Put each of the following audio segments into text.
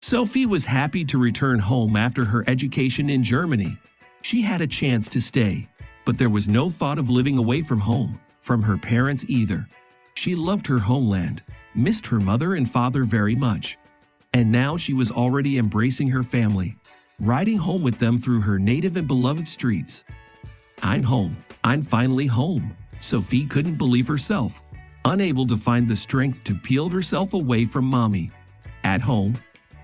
Sophie was happy to return home after her education in Germany. She had a chance to stay, but there was no thought of living away from home, from her parents either. She loved her homeland, missed her mother and father very much, and now she was already embracing her family, riding home with them through her native and beloved streets. "I'm home. I'm finally home." Sophie couldn't believe herself, unable to find the strength to peel herself away from mommy. At home,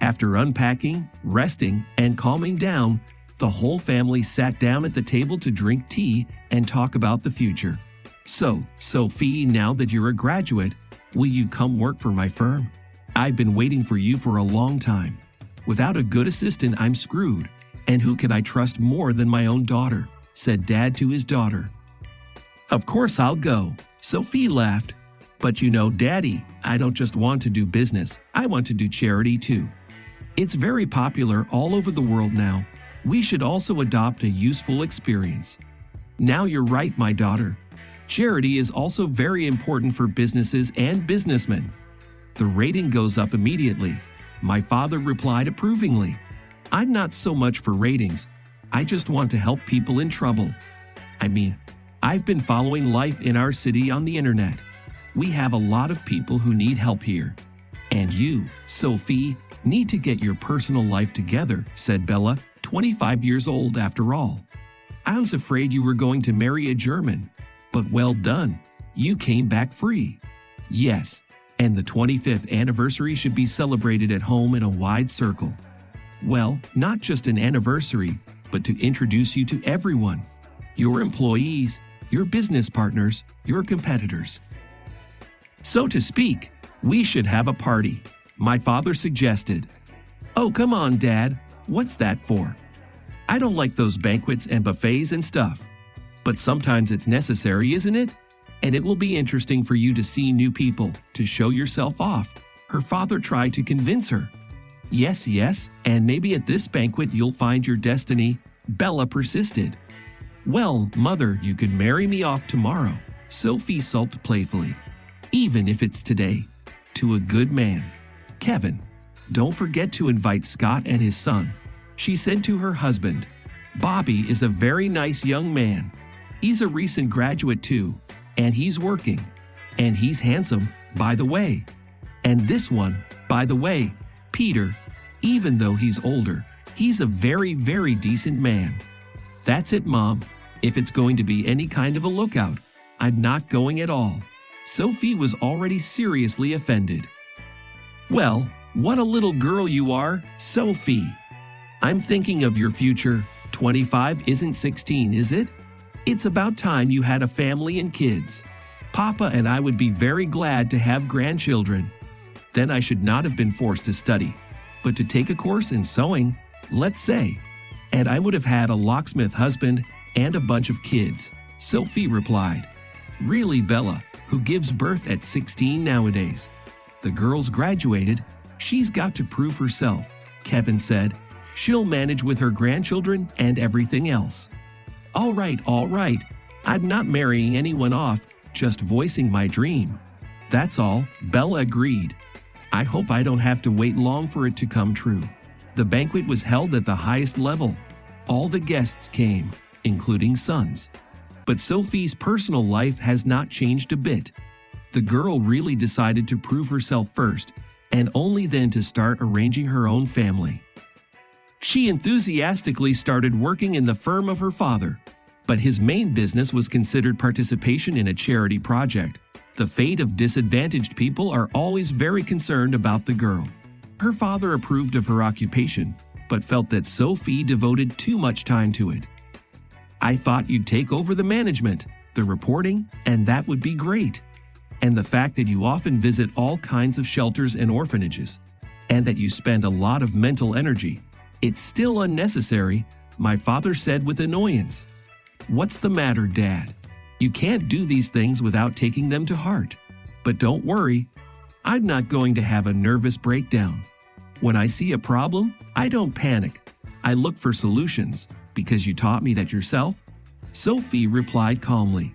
after unpacking, resting, and calming down, the whole family sat down at the table to drink tea and talk about the future. "So, Sophie, now that you're a graduate, will you come work for my firm? I've been waiting for you for a long time. Without a good assistant, I'm screwed. And who can I trust more than my own daughter?" said Dad to his daughter. "Of course I'll go," Sophie laughed. "But you know, Daddy, I don't just want to do business, I want to do charity too. It's very popular all over the world now. We should also adopt a useful experience." "Now you're right, my daughter. Charity is also very important for businesses and businessmen." The rating goes up immediately. My father replied approvingly. "I'm not so much for ratings. I just want to help people in trouble. I mean, I've been following life in our city on the internet. We have a lot of people who need help here. And you, Sophie, need to get your personal life together," said Bella, 25 years old after all. "I was afraid you were going to marry a German, but well done. You came back free." "Yes, and the 25th anniversary should be celebrated at home in a wide circle. Well, not just an anniversary, but to introduce you to everyone. Your employees, your business partners, your competitors. So to speak, we should have a party," my father suggested. "Oh, come on, Dad. What's that for? I don't like those banquets and buffets and stuff. But sometimes it's necessary, isn't it? And it will be interesting for you to see new people, to show yourself off," her father tried to convince her. Yes, and maybe at this banquet you'll find your destiny," Bella persisted. "Well, Mother, you could marry me off tomorrow," Sophie sulked playfully. "Even if it's today. To a good man. Kevin, don't forget to invite Scott and his son," she said to her husband. "Bobby is a very nice young man. He's a recent graduate too, and he's working. And he's handsome, by the way. And this one, by the way, Peter, even though he's older, he's a very, very decent man. That's it, Mom. If it's going to be any kind of a lookout, I'm not going at all." Sophie was already seriously offended. "Well, what a little girl you are, Sophie. I'm thinking of your future. 25 isn't 16, is it? It's about time you had a family and kids. Papa and I would be very glad to have grandchildren. Then I should not have been forced to study, but to take a course in sewing, let's say. And I would have had a locksmith husband and a bunch of kids," Sophie replied. "Really, Bella, who gives birth at 16 nowadays? The girl's graduated. She's got to prove herself," Kevin said. "She'll manage with her grandchildren and everything else." All right. I'm not marrying anyone off, just voicing my dream. That's all," Bella agreed. "I hope I don't have to wait long for it to come true." The banquet was held at the highest level. All the guests came, including sons. But Sophie's personal life has not changed a bit. The girl really decided to prove herself first, and only then to start arranging her own family. She enthusiastically started working in the firm of her father, but his main business was considered participation in a charity project. The fate of disadvantaged people are always very concerned about the girl. Her father approved of her occupation, but felt that Sophie devoted too much time to it. "I thought you'd take over the management, the reporting, and that would be great. And the fact that you often visit all kinds of shelters and orphanages, and that you spend a lot of mental energy. It's still unnecessary," my father said with annoyance. "What's the matter, Dad? You can't do these things without taking them to heart. But don't worry, I'm not going to have a nervous breakdown. When I see a problem, I don't panic. I look for solutions, because you taught me that yourself," Sophie replied calmly.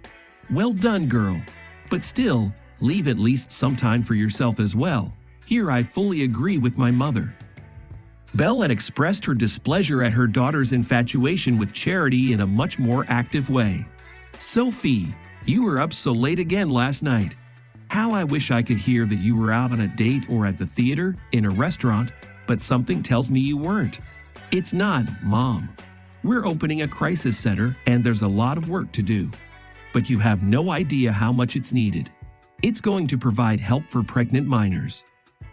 "Well done, girl. But still, leave at least some time for yourself as well. Here I fully agree with my mother." Belle had expressed her displeasure at her daughter's infatuation with Charity in a much more active way. "Sophie, you were up so late again last night. How I wish I could hear that you were out on a date or at the theater, in a restaurant, but something tells me you weren't." "It's not, Mom. We're opening a crisis center and there's a lot of work to do. But you have no idea how much it's needed. It's going to provide help for pregnant minors,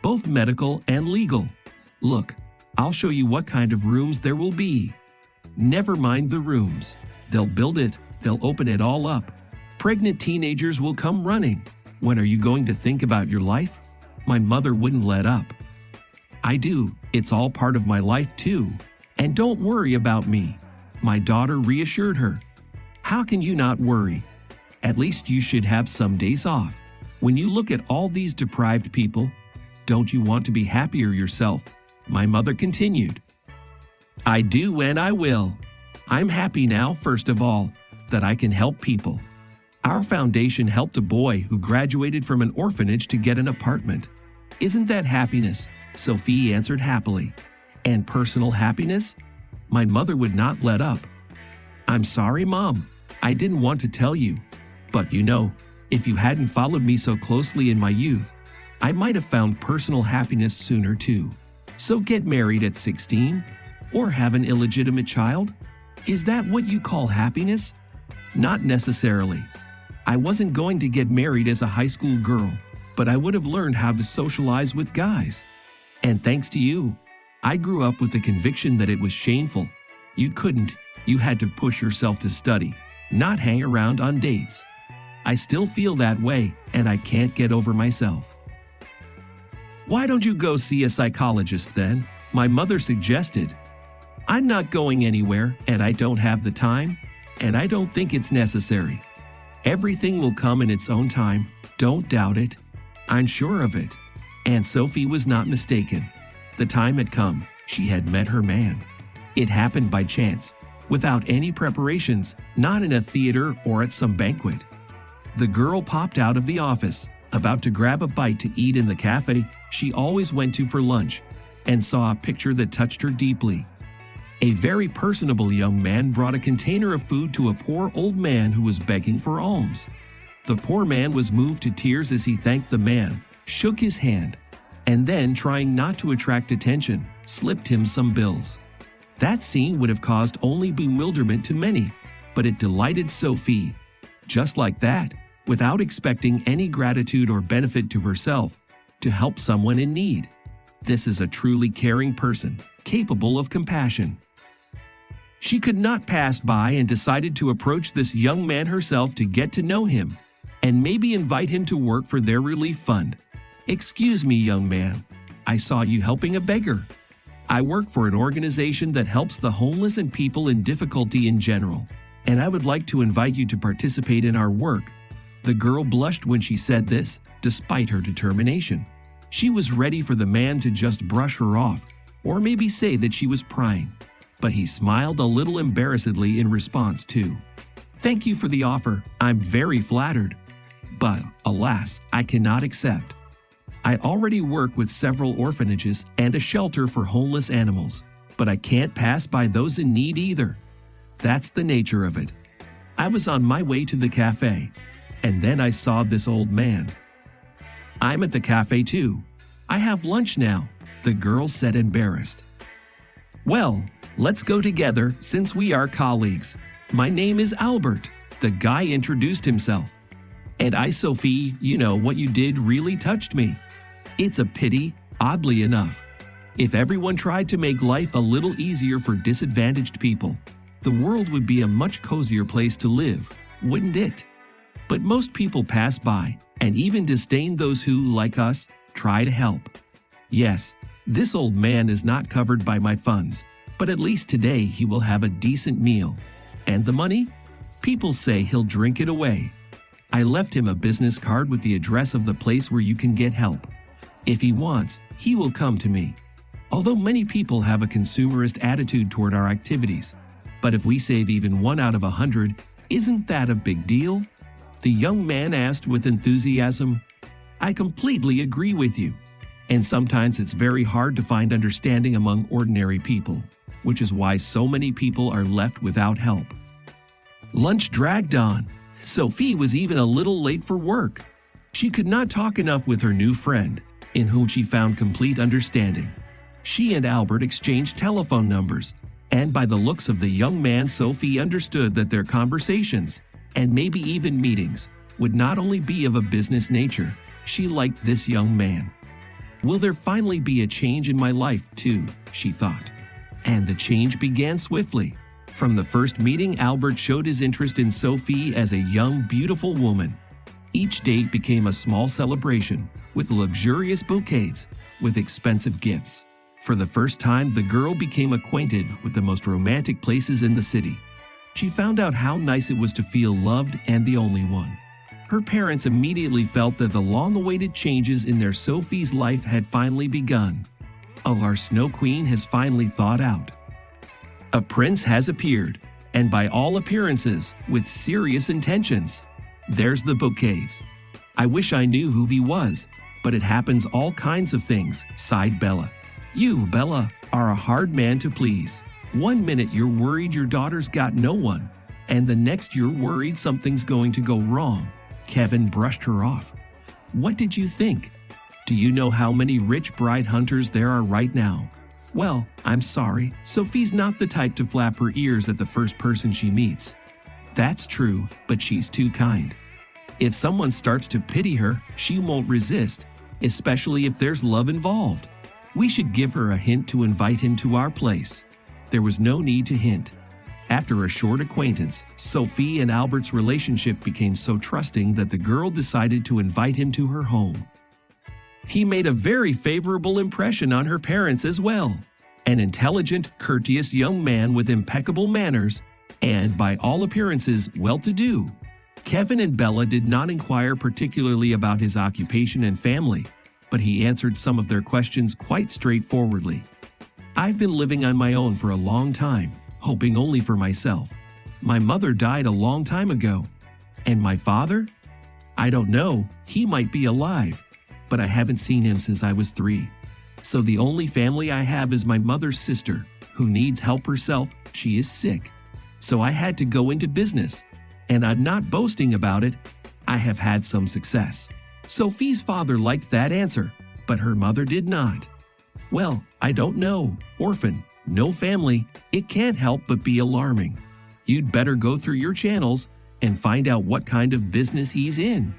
both medical and legal. Look, I'll show you what kind of rooms there will be. Never mind the rooms. They'll build it, they'll open it all up. Pregnant teenagers will come running. When are you going to think about your life?" My mother wouldn't let up. "I do. It's all part of my life too. And don't worry about me," my daughter reassured her. "How can you not worry? At least you should have some days off. When you look at all these deprived people, don't you want to be happier yourself?" my mother continued. "I do and I will. I'm happy now, first of all, that I can help people. Our foundation helped a boy who graduated from an orphanage to get an apartment. Isn't that happiness?" Sophie answered happily. "And personal happiness?" My mother would not let up. "I'm sorry, Mom. I didn't want to tell you. But you know, if you hadn't followed me so closely in my youth, I might have found personal happiness sooner too. So get married at 16? Or have an illegitimate child? Is that what you call happiness? Not necessarily. I wasn't going to get married as a high school girl, but I would have learned how to socialize with guys. And thanks to you, I grew up with the conviction that it was shameful. You couldn't. You had to push yourself to study, not hang around on dates. I still feel that way, and I can't get over myself." "Why don't you go see a psychologist then?" my mother suggested. "I'm not going anywhere, and I don't have the time, and I don't think it's necessary. Everything will come in its own time. Don't doubt it. I'm sure of it." And Sophie was not mistaken. The time had come. She had met her man. It happened by chance, without any preparations, not in a theater or at some banquet. The girl popped out of the office, about to grab a bite to eat in the cafe she always went to for lunch, and saw a picture that touched her deeply. A very personable young man brought a container of food to a poor old man who was begging for alms. The poor man was moved to tears as he thanked the man, shook his hand, and then, trying not to attract attention, slipped him some bills. That scene would have caused only bewilderment to many, but it delighted Sophie. Just like that, without expecting any gratitude or benefit to herself, to help someone in need. This is a truly caring person, capable of compassion. She could not pass by and decided to approach this young man herself to get to know him, and maybe invite him to work for their relief fund. "Excuse me, young man. I saw you helping a beggar. I work for an organization that helps the homeless and people in difficulty in general, and I would like to invite you to participate in our work." The girl blushed when she said this, despite her determination. She was ready for the man to just brush her off, or maybe say that she was prying. But he smiled a little embarrassedly in response too. "Thank you for the offer. I'm very flattered. But, alas, I cannot accept. I already work with several orphanages and a shelter for homeless animals, but I can't pass by those in need either. That's the nature of it. I was on my way to the cafe, and then I saw this old man." "I'm at the cafe too. I have lunch now," the girl said, embarrassed. "Well, let's go together since we are colleagues. My name is Albert," the guy introduced himself. "And I, Sophie, you know what you did really touched me. It's a pity, oddly enough. If everyone tried to make life a little easier for disadvantaged people, the world would be a much cozier place to live, wouldn't it? But most people pass by and even disdain those who, like us, try to help. Yes, this old man is not covered by my funds, but at least today he will have a decent meal. And the money? People say he'll drink it away. I left him a business card with the address of the place where you can get help. If he wants, he will come to me. Although many people have a consumerist attitude toward our activities, but if we save even 1 out of 100, isn't that a big deal?" The young man asked with enthusiasm. "I completely agree with you. And sometimes it's very hard to find understanding among ordinary people, which is why so many people are left without help. Lunch dragged on. Sophie was even a little late for work. She could not talk enough with her new friend, in whom she found complete understanding. She and Albert exchanged telephone numbers, and by the looks of the young man, Sophie understood that their conversations, and maybe even meetings, would not only be of a business nature. She liked this young man. Will there finally be a change in my life, too, she thought. And the change began swiftly. From the first meeting, Albert showed his interest in Sophie as a young, beautiful woman. Each date became a small celebration, with luxurious bouquets, with expensive gifts. For the first time, the girl became acquainted with the most romantic places in the city. She found out how nice it was to feel loved and the only one. Her parents immediately felt that the long-awaited changes in their Sophie's life had finally begun. Oh, our Snow Queen has finally thawed out. A prince has appeared, and by all appearances, with serious intentions. There's the bouquets. I wish I knew who he was, but it happens all kinds of things, sighed Bella. You, Bella, are a hard man to please. One minute you're worried your daughter's got no one, and the next you're worried something's going to go wrong. Kevin brushed her off. What did you think? Do you know how many rich bride hunters there are right now? Well, I'm sorry, Sophie's not the type to flap her ears at the first person she meets. That's true, but she's too kind. If someone starts to pity her, she won't resist, especially if there's love involved. We should give her a hint to invite him to our place. There was no need to hint. After a short acquaintance, Sophie and Albert's relationship became so trusting that the girl decided to invite him to her home. He made a very favorable impression on her parents as well. An intelligent, courteous young man with impeccable manners, and by all appearances, well-to-do. Kevin and Bella did not inquire particularly about his occupation and family, but he answered some of their questions quite straightforwardly. I've been living on my own for a long time, hoping only for myself. My mother died a long time ago. And my father? I don't know, he might be alive, but I haven't seen him since I was 3. So the only family I have is my mother's sister, who needs help herself. She is sick. So I had to go into business, and I'm not boasting about it. I have had some success. Sophie's father liked that answer, but her mother did not. Well, I don't know. Orphan, no family. It can't help but be alarming. You'd better go through your channels and find out what kind of business he's in.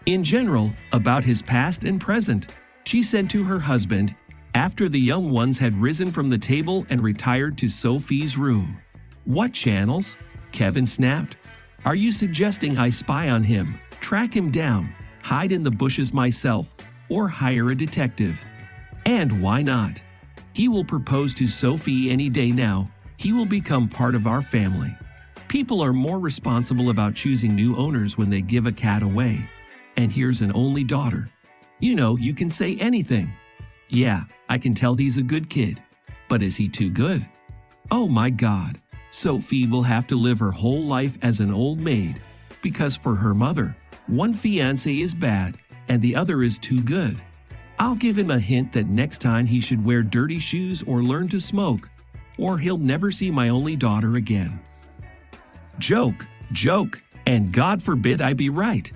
In general, about his past and present, she said to her husband, after the young ones had risen from the table and retired to Sophie's room. What channels? Kevin snapped. Are you suggesting I spy on him, track him down, hide in the bushes myself, or hire a detective? And why not? He will propose to Sophie any day now. He will become part of our family. People are more responsible about choosing new owners when they give a cat away. And here's an only daughter. You know, you can say anything. Yeah, I can tell he's a good kid. But is he too good? Oh my God. Sophie will have to live her whole life as an old maid. Because for her mother, one fiancé is bad and the other is too good. I'll give him a hint that next time he should wear dirty shoes or learn to smoke, or he'll never see my only daughter again. Joke, and God forbid I be right.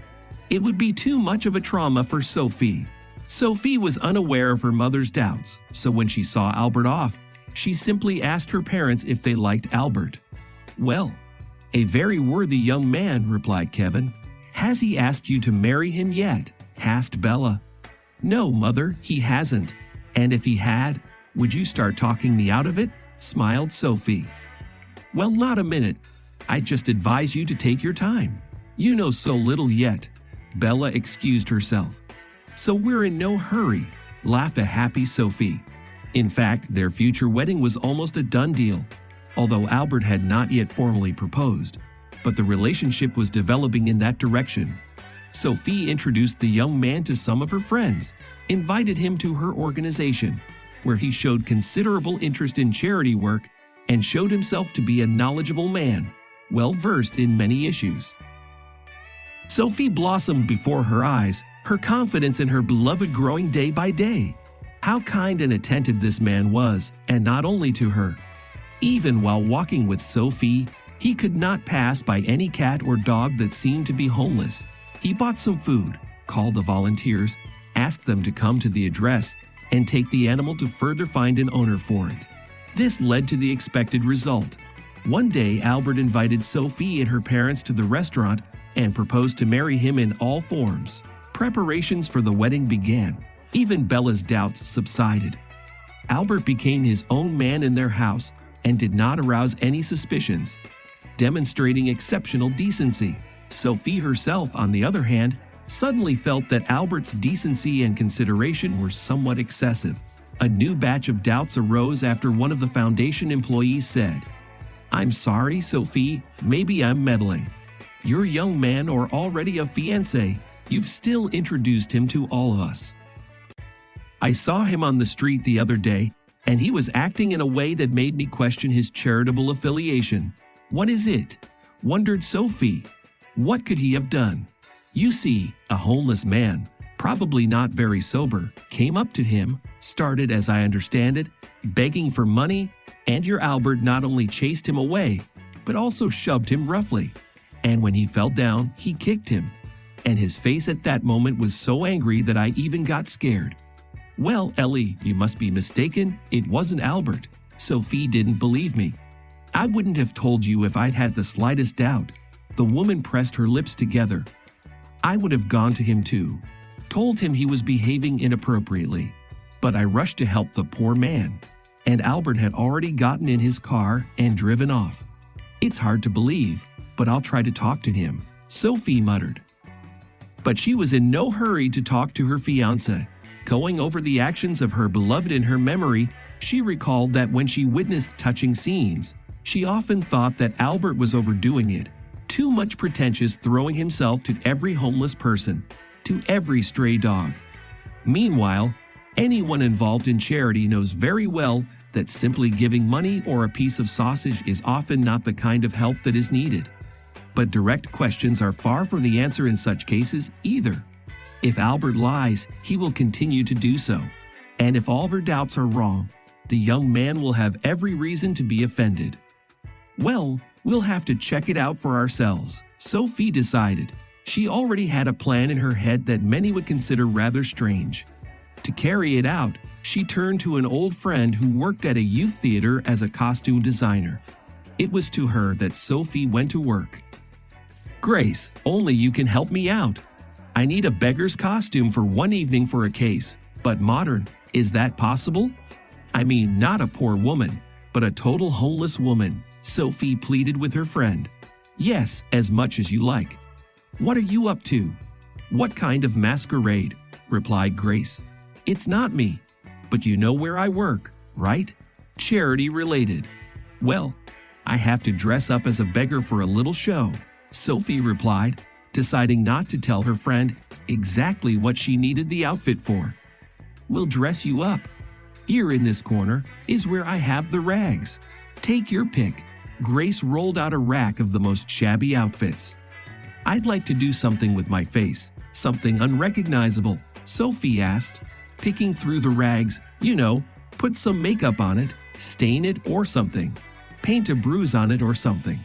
It would be too much of a trauma for Sophie. Sophie was unaware of her mother's doubts, so when she saw Albert off, she simply asked her parents if they liked Albert. Well, a very worthy young man, replied Kevin. Has he asked you to marry him yet? Asked Bella. No, Mother, he hasn't. And if he had, would you start talking me out of it? Smiled Sophie. Well, not a minute. I just advise you to take your time. You know so little yet. Bella excused herself. So we're in no hurry, laughed a happy Sophie. In fact, their future wedding was almost a done deal, although Albert had not yet formally proposed. But the relationship was developing in that direction. Sophie introduced the young man to some of her friends, invited him to her organization, where he showed considerable interest in charity work and showed himself to be a knowledgeable man, well versed in many issues. Sophie blossomed before her eyes her confidence in her beloved growing day by day. How kind and attentive this man was, and not only to her. Even while walking with Sophie, he could not pass by any cat or dog that seemed to be homeless. He bought some food, called the volunteers, asked them to come to the address, and take the animal to further find an owner for it. This led to the expected result. One day, Albert invited Sophie and her parents to the restaurant and proposed to marry him in all forms. Preparations for the wedding began. Even Bella's doubts subsided. Albert became his own man in their house and did not arouse any suspicions, demonstrating exceptional decency. Sophie herself, on the other hand, suddenly felt that Albert's decency and consideration were somewhat excessive. A new batch of doubts arose after one of the foundation employees said, "I'm sorry, Sophie, maybe I'm meddling. Your young man or already a fiancé, you've still introduced him to all of us. I saw him on the street the other day, and he was acting in a way that made me question his charitable affiliation. What is it?" wondered Sophie. What could he have done? You see, a homeless man, probably not very sober, came up to him, started, as I understand it, begging for money, and your Albert not only chased him away, but also shoved him roughly. And when he fell down, he kicked him. And his face at that moment was so angry that I even got scared. "Well, Ellie, you must be mistaken. It wasn't Albert." Sophie didn't believe me. "I wouldn't have told you if I'd had the slightest doubt." The woman pressed her lips together. "I would have gone to him too, told him he was behaving inappropriately. But I rushed to help the poor man, and Albert had already gotten in his car and driven off. It's hard to believe, but I'll try to talk to him," Sophie muttered. But she was in no hurry to talk to her fiancé. Going over the actions of her beloved in her memory, she recalled that when she witnessed touching scenes, she often thought that Albert was overdoing it, too much pretentious, throwing himself to every homeless person, to every stray dog. Meanwhile, anyone involved in charity knows very well that simply giving money or a piece of sausage is often not the kind of help that is needed. But direct questions are far from the answer in such cases either. If Albert lies, he will continue to do so. And if all her doubts are wrong, the young man will have every reason to be offended. Well, we'll have to check it out for ourselves, Sophie decided. She already had a plan in her head that many would consider rather strange. To carry it out, she turned to an old friend who worked at a youth theater as a costume designer. It was to her that Sophie went to work. "Grace, only you can help me out. I need a beggar's costume for one evening for a case, but modern. Is that possible? I mean, not a poor woman, but a total homeless woman," Sophie pleaded with her friend. "Yes, as much as you like." "What are you up to?" "What kind of masquerade?" replied Grace. "It's not me, but you know where I work, right? Charity related." "Well, I have to dress up as a beggar for a little show," Sophie replied, deciding not to tell her friend exactly what she needed the outfit for. "We'll dress you up. Here in this corner is where I have the rags. Take your pick." Grace rolled out a rack of the most shabby outfits. "I'd like to do something with my face, something unrecognizable," Sophie asked, picking through the rags. "You know, put some makeup on it, stain it or something, paint a bruise on it or something."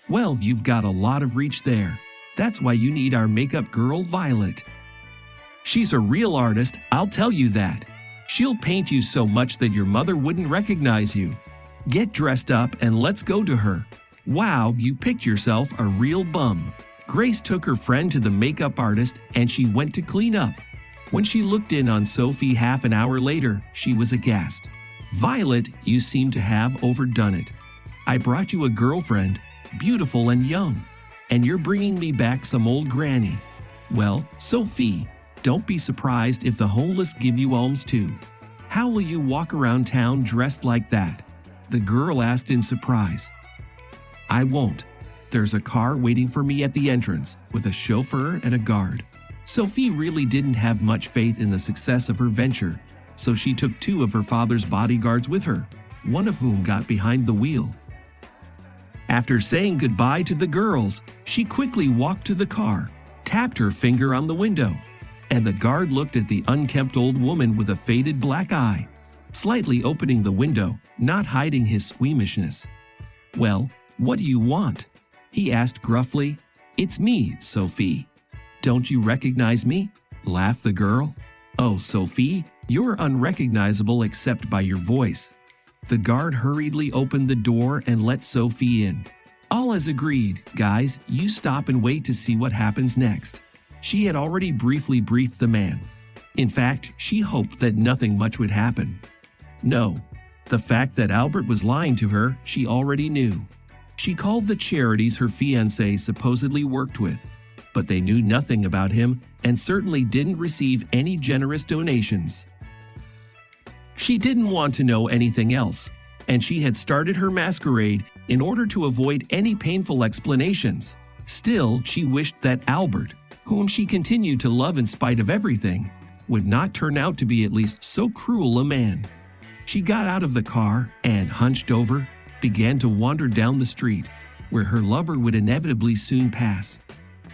"Well, you've got a lot of reach there. That's why you need our makeup girl, Violet. She's a real artist, I'll tell you that. She'll paint you so much that your mother wouldn't recognize you. Get dressed up and let's go to her. Wow, you picked yourself a real bum." Grace took her friend to the makeup artist and she went to clean up. When she looked in on Sophie half an hour later, she was aghast. "Violet, you seem to have overdone it. I brought you a girlfriend, beautiful and young, and you're bringing me back some old granny." "Well, Sophie, don't be surprised if the homeless give you alms too. How will you walk around town dressed like that?" the girl asked in surprise. "I won't. There's a car waiting for me at the entrance with a chauffeur and a guard." Sophie really didn't have much faith in the success of her venture, so she took 2 of her father's bodyguards with her, one of whom got behind the wheel. After saying goodbye to the girls, she quickly walked to the car, tapped her finger on the window, and the guard looked at the unkempt old woman with a faded black eye, slightly opening the window, not hiding his squeamishness. "Well, what do you want?" he asked gruffly. "It's me, Sophie." "Don't you recognize me?" laughed the girl. "Oh, Sophie, you're unrecognizable except by your voice." The guard hurriedly opened the door and let Sophie in. "All as agreed, guys, you stop and wait to see what happens next." She had already briefly briefed the man. In fact, she hoped that nothing much would happen. No, the fact that Albert was lying to her, she already knew. She called the charities her fiancé supposedly worked with, but they knew nothing about him and certainly didn't receive any generous donations. She didn't want to know anything else, and she had started her masquerade in order to avoid any painful explanations. Still, she wished that Albert, whom she continued to love in spite of everything, would not turn out to be at least so cruel a man. She got out of the car and, hunched over, began to wander down the street, where her lover would inevitably soon pass.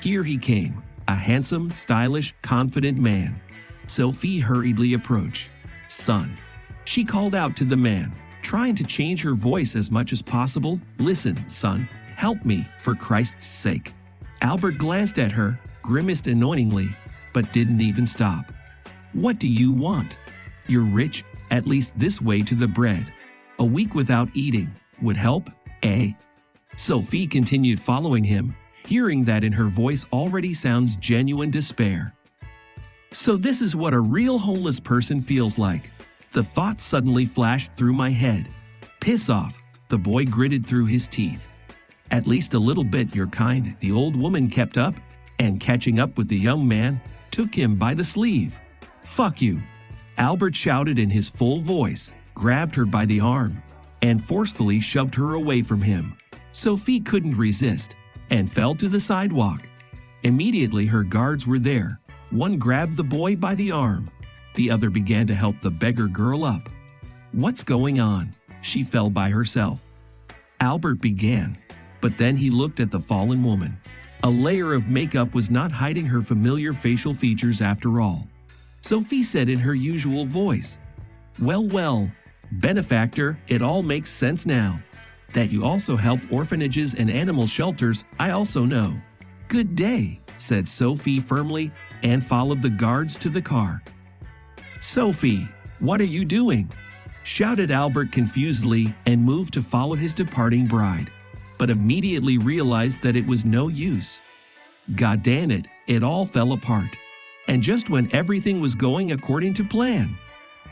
Here he came, a handsome, stylish, confident man. Sophie hurriedly approached. "Son," she called out to the man, trying to change her voice as much as possible. "Listen, son, help me, for Christ's sake." Albert glanced at her, grimaced annoyingly, but didn't even stop. "What do you want? You're rich, at least this way to the bread. A week without eating would help, eh?" Sophie continued following him, hearing that in her voice already sounds genuine despair. "So this is what a real homeless person feels like." The thought suddenly flashed through my head. "Piss off," the boy gritted through his teeth. "At least a little bit, you're kind," the old woman kept up, and catching up with the young man, took him by the sleeve. "Fuck you," Albert shouted in his full voice, grabbed her by the arm, and forcefully shoved her away from him. Sophie couldn't resist, and fell to the sidewalk. Immediately her guards were there. One grabbed the boy by the arm. The other began to help the beggar girl up. "What's going on?" She fell by herself. Albert began, but then he looked at the fallen woman. A layer of makeup was not hiding her familiar facial features after all. Sophie said in her usual voice, "Well, well, benefactor, it all makes sense now. That you also help orphanages and animal shelters, I also know." "Good day," said Sophie firmly, and followed the guards to the car. "Sophie, what are you doing?" shouted Albert confusedly, and moved to follow his departing bride, but immediately realized that it was no use. God damn it, it all fell apart. And just when everything was going according to plan.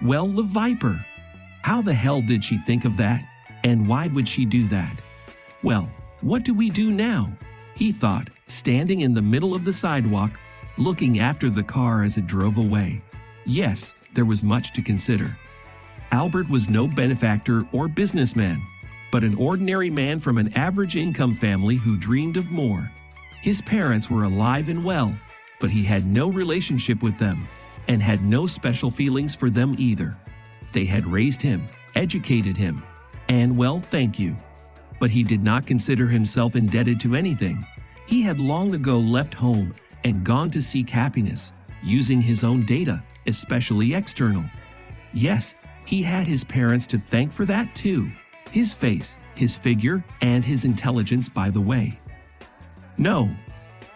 Well, the viper. How the hell did she think of that? And why would she do that? "Well, what do we do now?" he thought, standing in the middle of the sidewalk, looking after the car as it drove away. Yes, there was much to consider. Albert was no benefactor or businessman, but an ordinary man from an average income family who dreamed of more. His parents were alive and well, but he had no relationship with them, and had no special feelings for them either. They had raised him, educated him, and well, thank you. But he did not consider himself indebted to anything. He had long ago left home and gone to seek happiness, using his own data, especially external. Yes, he had his parents to thank for that too. His face, his figure, and his intelligence, by the way. No,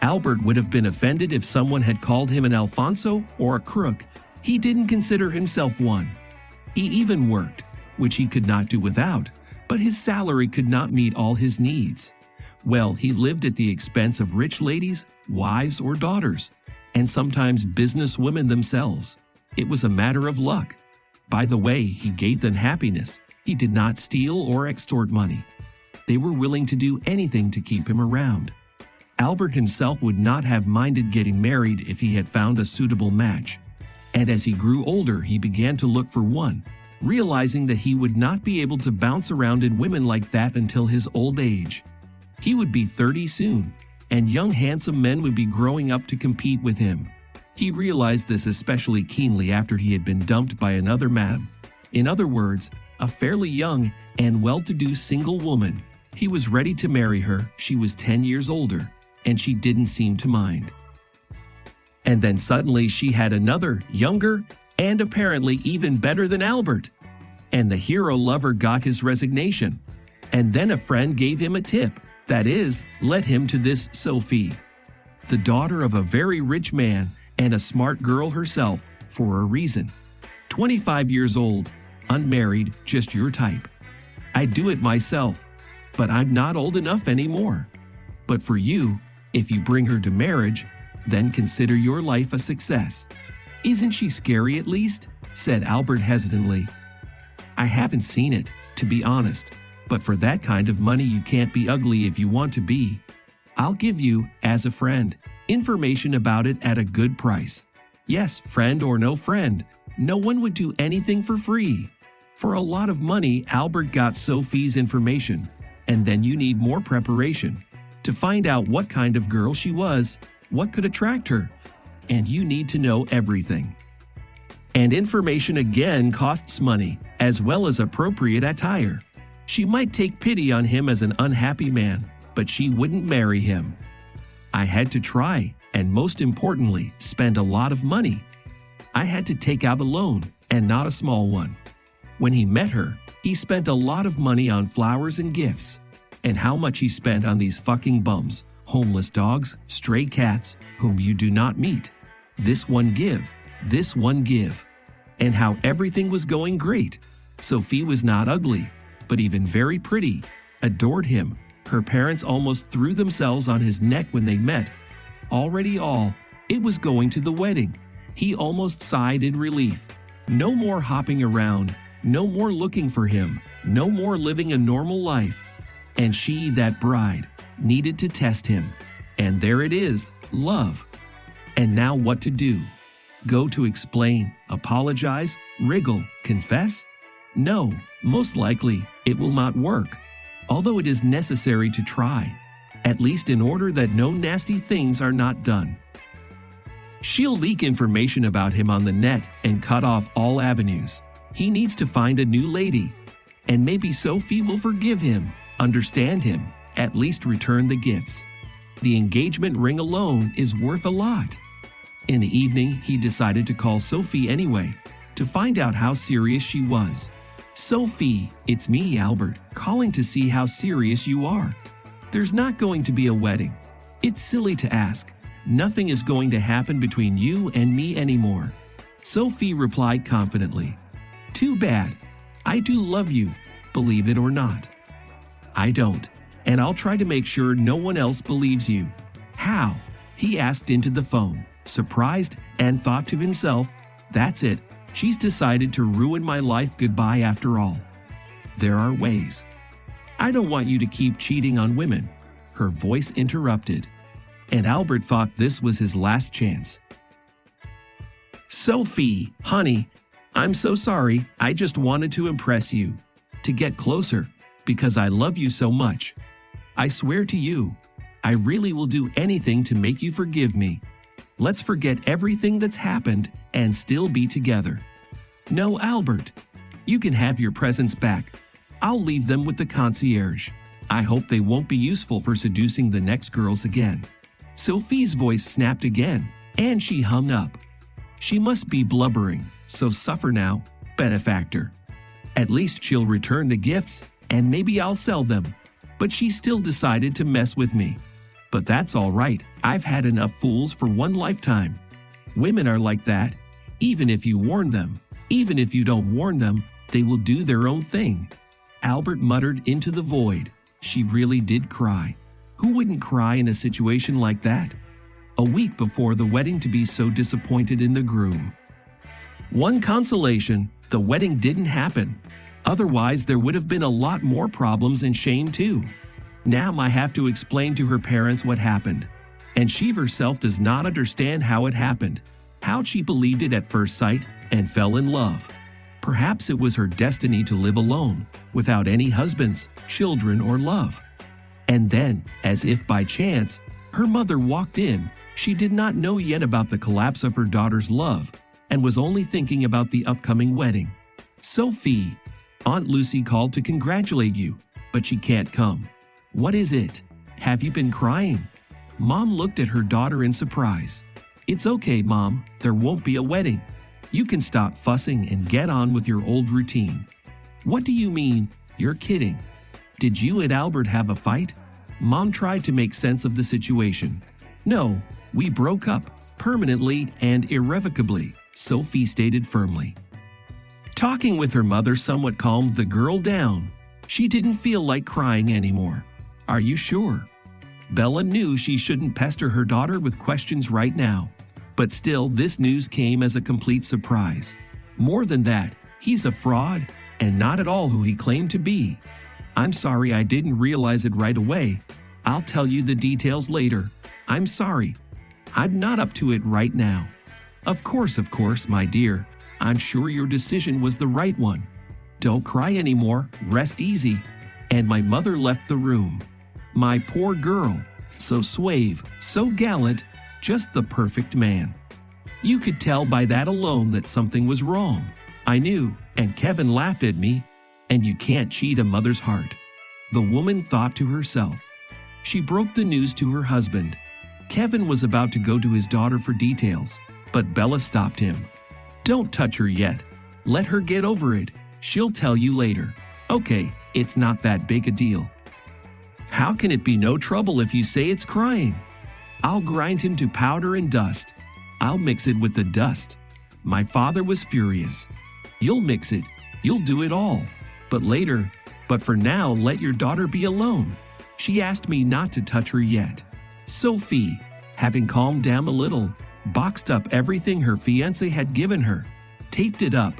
Albert would have been offended if someone had called him an Alfonso or a crook. He didn't consider himself one. He even worked, which he could not do without, but his salary could not meet all his needs. Well, he lived at the expense of rich ladies, wives, or daughters, and sometimes businesswomen themselves. It was a matter of luck. By the way, he gave them happiness. He did not steal or extort money. They were willing to do anything to keep him around. Albert himself would not have minded getting married if he had found a suitable match. And as he grew older, he began to look for one, realizing that he would not be able to bounce around in women like that until his old age. He would be 30 soon, and young handsome men would be growing up to compete with him. He realized this especially keenly after he had been dumped by another man. In other words, a fairly young and well-to-do single woman. He was ready to marry her. She was 10 years older, and she didn't seem to mind. And then suddenly she had another, younger, and apparently even better than Albert. And the hero lover got his resignation. And then a friend gave him a tip, that is, led him to this Sophie, the daughter of a very rich man and a smart girl herself, for a reason. 25 years old, unmarried, just your type. I'd do it myself, but I'm not old enough anymore. But for you, if you bring her to marriage, then consider your life a success. Isn't she scary at least? Said Albert hesitantly. I haven't seen it, to be honest, but for that kind of money you can't be ugly if you want to be. I'll give you, as a friend, information about it at a good price. Yes, friend or no friend, no one would do anything for free. For a lot of money, Albert got Sophie's information, and then you need more preparation to find out what kind of girl she was, what could attract her, and you need to know everything. And information again costs money, as well as appropriate attire. She might take pity on him as an unhappy man, but she wouldn't marry him. I had to try, and most importantly, spend a lot of money. I had to take out a loan, and not a small one. When he met her, he spent a lot of money on flowers and gifts. And how much he spent on these fucking bums, homeless dogs, stray cats, whom you do not meet. This one give. And how everything was going great. Sophie was not ugly, but even very pretty, adored him. Her parents almost threw themselves on his neck when they met. It was going to the wedding. He almost sighed in relief. No more hopping around, no more looking for him, no more living a normal life. And she, that bride, needed to test him. And there it is, love. And now what to do? Go to explain, apologize, wriggle, confess? No, most likely it will not work, although it is necessary to try, at least in order that no nasty things are not done. She'll leak information about him on the net and cut off all avenues. He needs to find a new lady, and maybe Sophie will forgive him, understand him, at least return the gifts. The engagement ring alone is worth a lot. In the evening, he decided to call Sophie anyway, to find out how serious she was. Sophie, it's me, Albert, calling to see how serious you are. There's not going to be a wedding. It's silly to ask. Nothing is going to happen between you and me anymore. Sophie replied confidently. Too bad. I do love you, believe it or not. I don't, and I'll try to make sure no one else believes you. How? He asked into the phone, surprised, and thought to himself, that's it. She's decided to ruin my life goodbye after all. There are ways. I don't want you to keep cheating on women. Her voice interrupted, and Albert thought this was his last chance. Sophie, honey, I'm so sorry. I just wanted to impress you, to get closer, because I love you so much. I swear to you, I really will do anything to make you forgive me. Let's forget everything that's happened and still be together. No, Albert, you can have your presents back. I'll leave them with the concierge. I hope they won't be useful for seducing the next girls again. Sophie's voice snapped again, and she hung up. She must be blubbering, so suffer now, benefactor. At least she'll return the gifts, and maybe I'll sell them. But she still decided to mess with me. But that's all right. I've had enough fools for one lifetime. Women are like that. Even if you warn them, even if you don't warn them, they will do their own thing. Albert muttered into the void. She really did cry. Who wouldn't cry in a situation like that? A week before the wedding to be so disappointed in the groom. One consolation, the wedding didn't happen. Otherwise, there would have been a lot more problems and shame too. Now I have to explain to her parents what happened. And she herself does not understand how it happened, how she believed it at first sight and fell in love. Perhaps it was her destiny to live alone, without any husbands, children, or love. And then, as if by chance, her mother walked in. She did not know yet about the collapse of her daughter's love and was only thinking about the upcoming wedding. Sophie, Aunt Lucy called to congratulate you, but she can't come. What is it? Have you been crying? Mom looked at her daughter in surprise. It's okay, Mom, there won't be a wedding. You can stop fussing and get on with your old routine. What do you mean? You're kidding. Did you and Albert have a fight? Mom tried to make sense of the situation. No, we broke up, permanently and irrevocably, Sophie stated firmly. Talking with her mother somewhat calmed the girl down. She didn't feel like crying anymore. Are you sure? Bella knew she shouldn't pester her daughter with questions right now. But still, this news came as a complete surprise. More than that, he's a fraud and not at all who he claimed to be. I'm sorry I didn't realize it right away. I'll tell you the details later. I'm sorry. I'm not up to it right now. Of course, my dear. I'm sure your decision was the right one. Don't cry anymore, rest easy. And my mother left the room. My poor girl, so suave, so gallant, just the perfect man. You could tell by that alone that something was wrong. I knew, and Kevin laughed at me, and you can't cheat a mother's heart. The woman thought to herself. She broke the news to her husband. Kevin was about to go to his daughter for details, but Bella stopped him. Don't touch her yet. Let her get over it. She'll tell you later. Okay, it's not that big a deal. How can it be no trouble if you say it's crying? I'll grind him to powder and dust. I'll mix it with the dust. My father was furious. You'll mix it. You'll do it all. But later, but for now, let your daughter be alone. She asked me not to touch her yet. Sophie, having calmed down a little, boxed up everything her fiancé had given her, taped it up,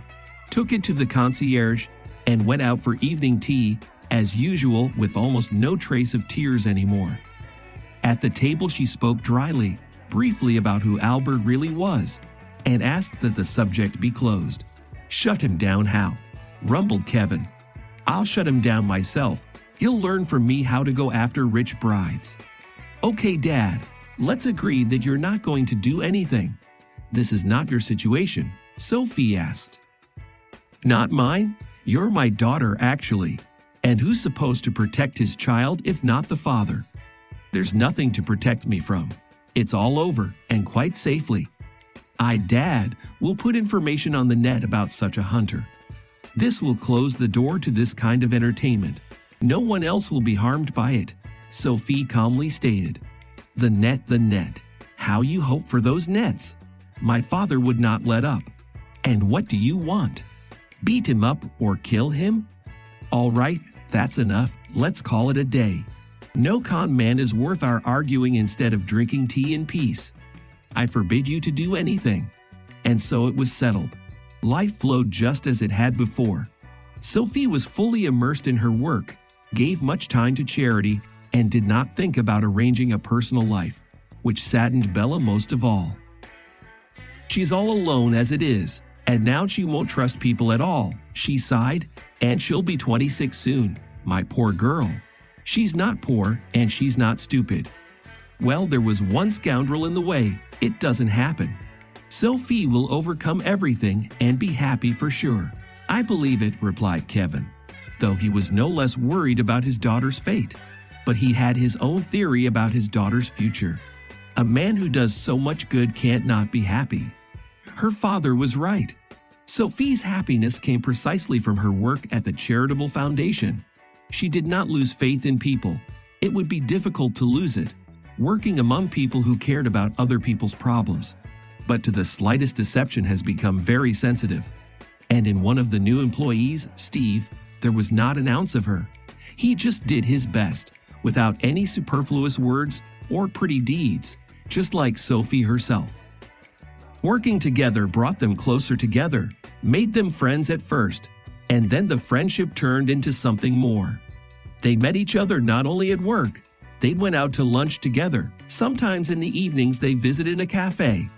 took it to the concierge, and went out for evening tea, as usual, with almost no trace of tears anymore. At the table she spoke dryly, briefly about who Albert really was, and asked that the subject be closed. Shut him down how? Rumbled Kevin. I'll shut him down myself. He'll learn from me how to go after rich brides. Okay, Dad, let's agree that you're not going to do anything. This is not your situation, Sophie asked. Not mine? You're my daughter, actually. And who's supposed to protect his child if not the father? There's nothing to protect me from. It's all over, and quite safely. Dad, will put information on the net about such a hunter. This will close the door to this kind of entertainment. No one else will be harmed by it, Sophie calmly stated. The net. How you hope for those nets? My father would not let up. And what do you want? Beat him up or kill him? All right, that's enough. Let's call it a day. No con man is worth our arguing instead of drinking tea in peace. I forbid you to do anything. And so it was settled. Life flowed just as it had before. Sophie was fully immersed in her work, gave much time to charity, and did not think about arranging a personal life, which saddened Bella most of all. She's all alone as it is, and now she won't trust people at all, she sighed, and she'll be 26 soon. My poor girl. She's not poor, and she's not stupid. Well, there was one scoundrel in the way. It doesn't happen. Sophie will overcome everything and be happy for sure. I believe it, replied Kevin, though he was no less worried about his daughter's fate. But he had his own theory about his daughter's future. A man who does so much good can't not be happy. Her father was right. Sophie's happiness came precisely from her work at the charitable foundation. She did not lose faith in people. It would be difficult to lose it, working among people who cared about other people's problems. But to the slightest deception has become very sensitive. And in one of the new employees, Steve, there was not an ounce of her. He just did his best, without any superfluous words or pretty deeds, just like Sophie herself. Working together brought them closer together, made them friends at first, and then the friendship turned into something more. They met each other not only at work, they went out to lunch together. Sometimes in the evenings they visited a cafe.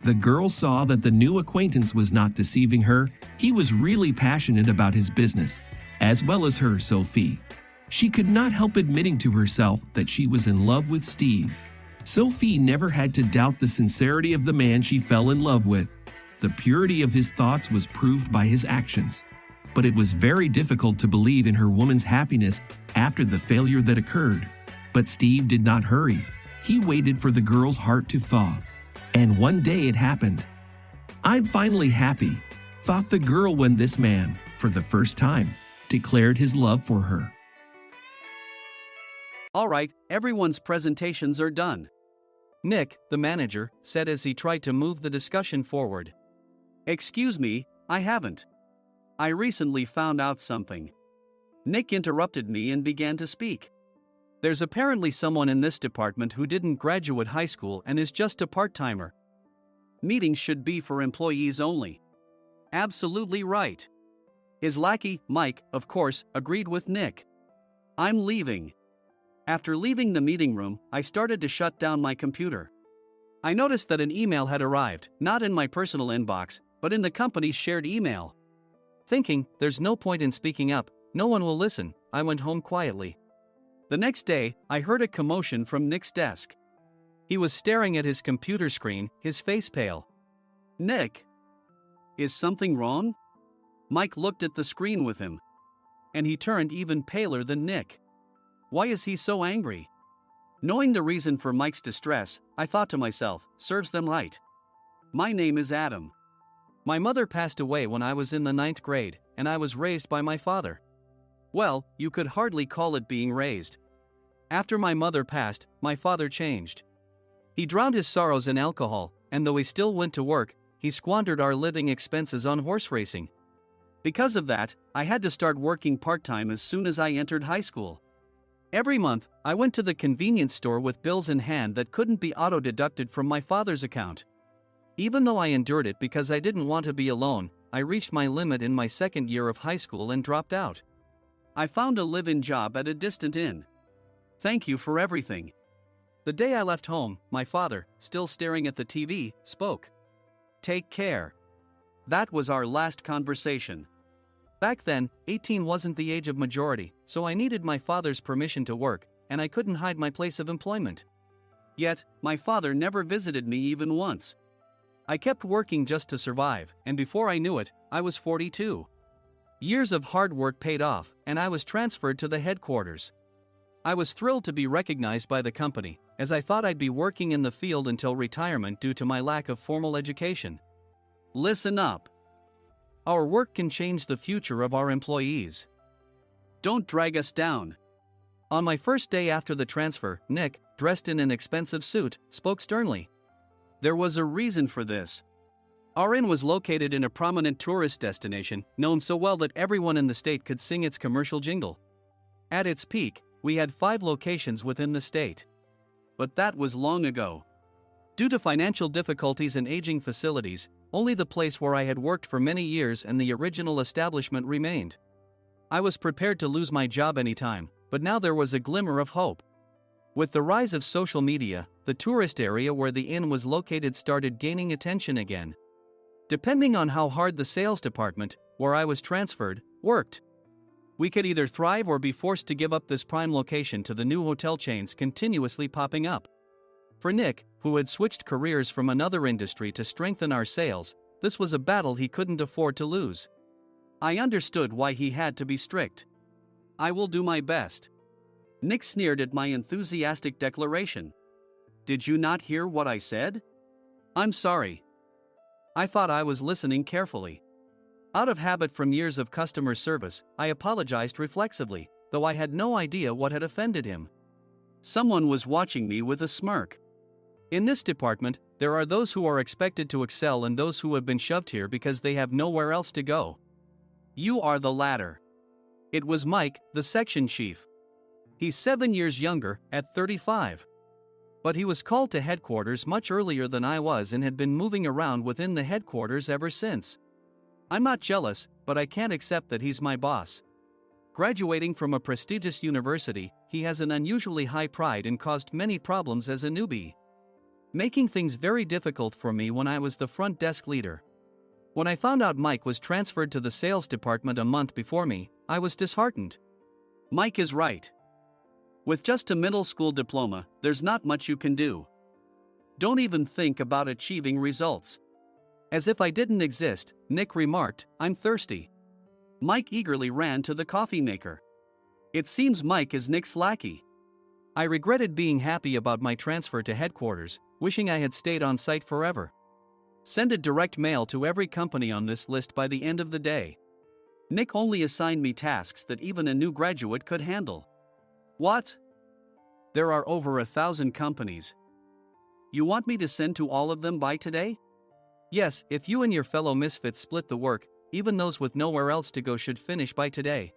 The girl saw that the new acquaintance was not deceiving her. He was really passionate about his business, as well as her, Sophie. She could not help admitting to herself that she was in love with Steve. Sophie never had to doubt the sincerity of the man she fell in love with. The purity of his thoughts was proved by his actions. But it was very difficult to believe in her woman's happiness after the failure that occurred. But Steve did not hurry. He waited for the girl's heart to thaw. And one day it happened. "I'm finally happy," thought the girl when this man, for the first time, declared his love for her. Alright, everyone's presentations are done. Nick, the manager, said as he tried to move the discussion forward. Excuse me, I haven't. I recently found out something. Nick interrupted me and began to speak. There's apparently someone in this department who didn't graduate high school and is just a part-timer. Meetings should be for employees only. Absolutely right. His lackey, Mike, of course, agreed with Nick. I'm leaving. After leaving the meeting room, I started to shut down my computer. I noticed that an email had arrived, not in my personal inbox, but in the company's shared email. Thinking, there's no point in speaking up, no one will listen, I went home quietly. The next day, I heard a commotion from Nick's desk. He was staring at his computer screen, his face pale. Nick? Is something wrong? Mike looked at the screen with him. And he turned even paler than Nick. Why is he so angry? Knowing the reason for Mike's distress, I thought to myself, serves them right. My name is Adam. My mother passed away when I was in the 9th grade, and I was raised by my father. Well, you could hardly call it being raised. After my mother passed, my father changed. He drowned his sorrows in alcohol, and though he still went to work, he squandered our living expenses on horse racing. Because of that, I had to start working part-time as soon as I entered high school. Every month, I went to the convenience store with bills in hand that couldn't be auto-deducted from my father's account. Even though I endured it because I didn't want to be alone, I reached my limit in my 2nd year of high school and dropped out. I found a live-in job at a distant inn. Thank you for everything. The day I left home, my father, still staring at the TV, spoke. Take care. That was our last conversation. Back then, 18 wasn't the age of majority, so I needed my father's permission to work, and I couldn't hide my place of employment. Yet, my father never visited me even once. I kept working just to survive, and before I knew it, I was 42. Years of hard work paid off, and I was transferred to the headquarters. I was thrilled to be recognized by the company, as I thought I'd be working in the field until retirement due to my lack of formal education. Listen up. Our work can change the future of our employees. Don't drag us down. On my first day after the transfer, Nick, dressed in an expensive suit, spoke sternly. There was a reason for this. Our inn was located in a prominent tourist destination, known so well that everyone in the state could sing its commercial jingle. At its peak, we had 5 locations within the state. But that was long ago. Due to financial difficulties and aging facilities, only the place where I had worked for many years and the original establishment remained. I was prepared to lose my job anytime, but now there was a glimmer of hope. With the rise of social media, the tourist area where the inn was located started gaining attention again. Depending on how hard the sales department, where I was transferred, worked, we could either thrive or be forced to give up this prime location to the new hotel chains continuously popping up. For Nick, who had switched careers from another industry to strengthen our sales, this was a battle he couldn't afford to lose. I understood why he had to be strict. I will do my best. Nick sneered at my enthusiastic declaration. Did you not hear what I said? I'm sorry. I thought I was listening carefully. Out of habit from years of customer service, I apologized reflexively, though I had no idea what had offended him. Someone was watching me with a smirk. In this department, there are those who are expected to excel and those who have been shoved here because they have nowhere else to go. You are the latter. It was Mike, the section chief. He's 7 years younger, at 35. But he was called to headquarters much earlier than I was and had been moving around within the headquarters ever since. I'm not jealous, but I can't accept that he's my boss. Graduating from a prestigious university, he has an unusually high pride and caused many problems as a newbie, making things very difficult for me when I was the front desk leader. When I found out Mike was transferred to the sales department a month before me, I was disheartened. Mike is right. With just a middle school diploma, there's not much you can do. Don't even think about achieving results. As if I didn't exist, Nick remarked, I'm thirsty. Mike eagerly ran to the coffee maker. It seems Mike is Nick's lackey. I regretted being happy about my transfer to headquarters, wishing I had stayed on site forever. Send a direct mail to every company on this list by the end of the day. Nick only assigned me tasks that even a new graduate could handle. What? There are over 1,000 companies. You want me to send to all of them by today? Yes, if you and your fellow misfits split the work, even those with nowhere else to go should finish by today.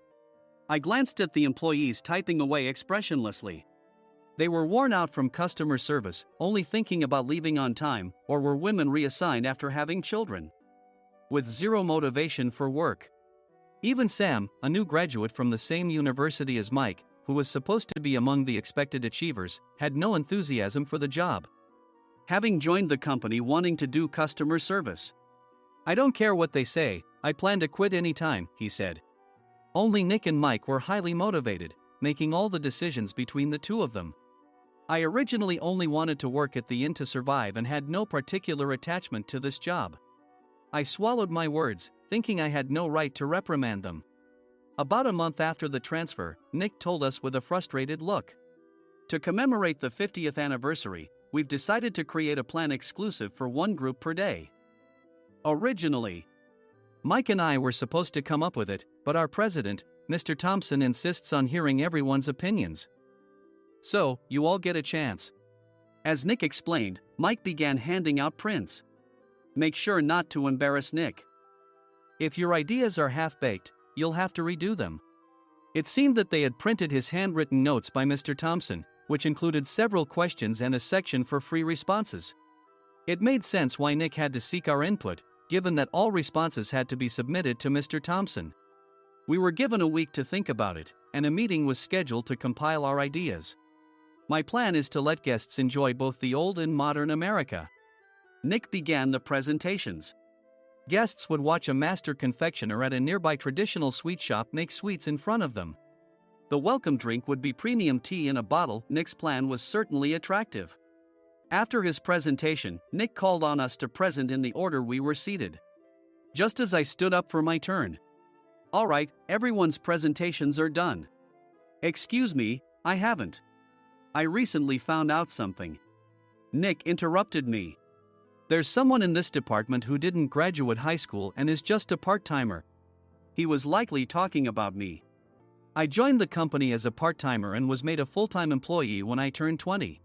I glanced at the employees typing away expressionlessly. They were worn out from customer service, only thinking about leaving on time, or were women reassigned after having children. With zero motivation for work. Even Sam, a new graduate from the same university as Mike, who was supposed to be among the expected achievers, had no enthusiasm for the job. Having joined the company wanting to do customer service. I don't care what they say, I plan to quit anytime, he said. Only Nick and Mike were highly motivated, making all the decisions between the two of them. I originally only wanted to work at the inn to survive and had no particular attachment to this job. I swallowed my words, thinking I had no right to reprimand them. About a month after the transfer, Nick told us with a frustrated look. To commemorate the 50th anniversary, we've decided to create a plan exclusive for one group per day. Originally, Mike and I were supposed to come up with it, but our president, Mr. Thompson, insists on hearing everyone's opinions. So, you all get a chance. As Nick explained, Mike began handing out prints. Make sure not to embarrass Nick. If your ideas are half-baked, you'll have to redo them. It seemed that they had printed his handwritten notes by Mr. Thompson, which included several questions and a section for free responses. It made sense why Nick had to seek our input, given that all responses had to be submitted to Mr. Thompson. We were given a week to think about it, and a meeting was scheduled to compile our ideas. My plan is to let guests enjoy both the old and modern America. Nick began the presentations. Guests would watch a master confectioner at a nearby traditional sweet shop make sweets in front of them. The welcome drink would be premium tea in a bottle. Nick's plan was certainly attractive. After his presentation, Nick called on us to present in the order we were seated. Just as I stood up for my turn. All right, everyone's presentations are done. Excuse me, I haven't. I recently found out something. Nick interrupted me. There's someone in this department who didn't graduate high school and is just a part-timer. He was likely talking about me. I joined the company as a part-timer and was made a full-time employee when I turned 20.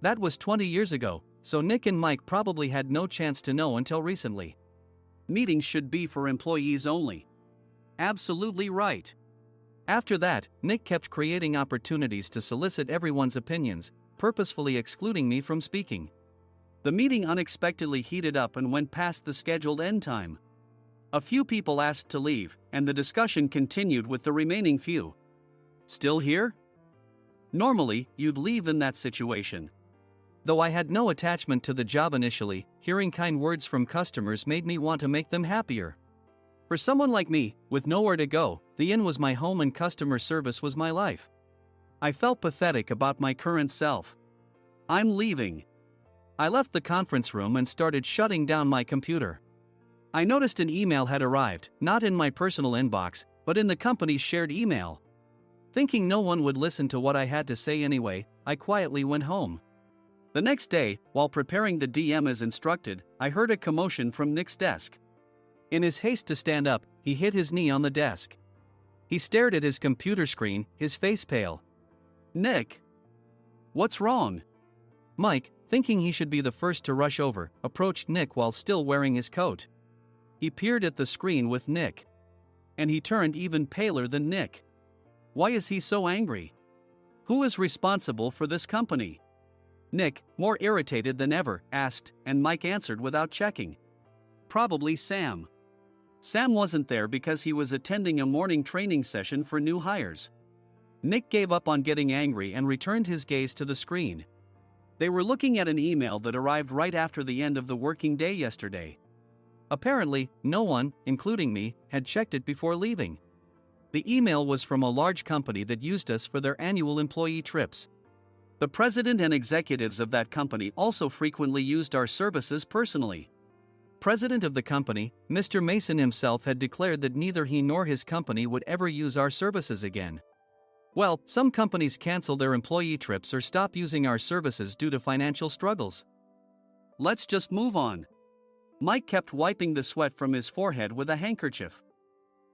That was 20 years ago, so Nick and Mike probably had no chance to know until recently. Meetings should be for employees only. Absolutely right. After that, Nick kept creating opportunities to solicit everyone's opinions, purposefully excluding me from speaking. The meeting unexpectedly heated up and went past the scheduled end time. A few people asked to leave, and the discussion continued with the remaining few. Still here? Normally, you'd leave in that situation. Though I had no attachment to the job initially, hearing kind words from customers made me want to make them happier. For someone like me, with nowhere to go, the inn was my home and customer service was my life. I felt pathetic about my current self. I'm leaving. I left the conference room and started shutting down my computer. I noticed an email had arrived, not in my personal inbox, but in the company's shared email. Thinking no one would listen to what I had to say anyway, I quietly went home. The next day, while preparing the DM as instructed, I heard a commotion from Nick's desk. In his haste to stand up, he hit his knee on the desk. He stared at his computer screen, his face pale. Nick! What's wrong? Mike, thinking he should be the first to rush over, approached Nick while still wearing his coat. He peered at the screen with Nick. And he turned even paler than Nick. Why is he so angry? Who is responsible for this company? Nick, more irritated than ever, asked, and Mike answered without checking. Probably Sam. Sam wasn't there because he was attending a morning training session for new hires. Nick gave up on getting angry and returned his gaze to the screen. They were looking at an email that arrived right after the end of the working day yesterday. Apparently, no one, including me, had checked it before leaving. The email was from a large company that used us for their annual employee trips. The president and executives of that company also frequently used our services personally. President of the company, Mr. Mason himself had declared that neither he nor his company would ever use our services again. Well, some companies cancel their employee trips or stop using our services due to financial struggles. Let's just move on. Mike kept wiping the sweat from his forehead with a handkerchief.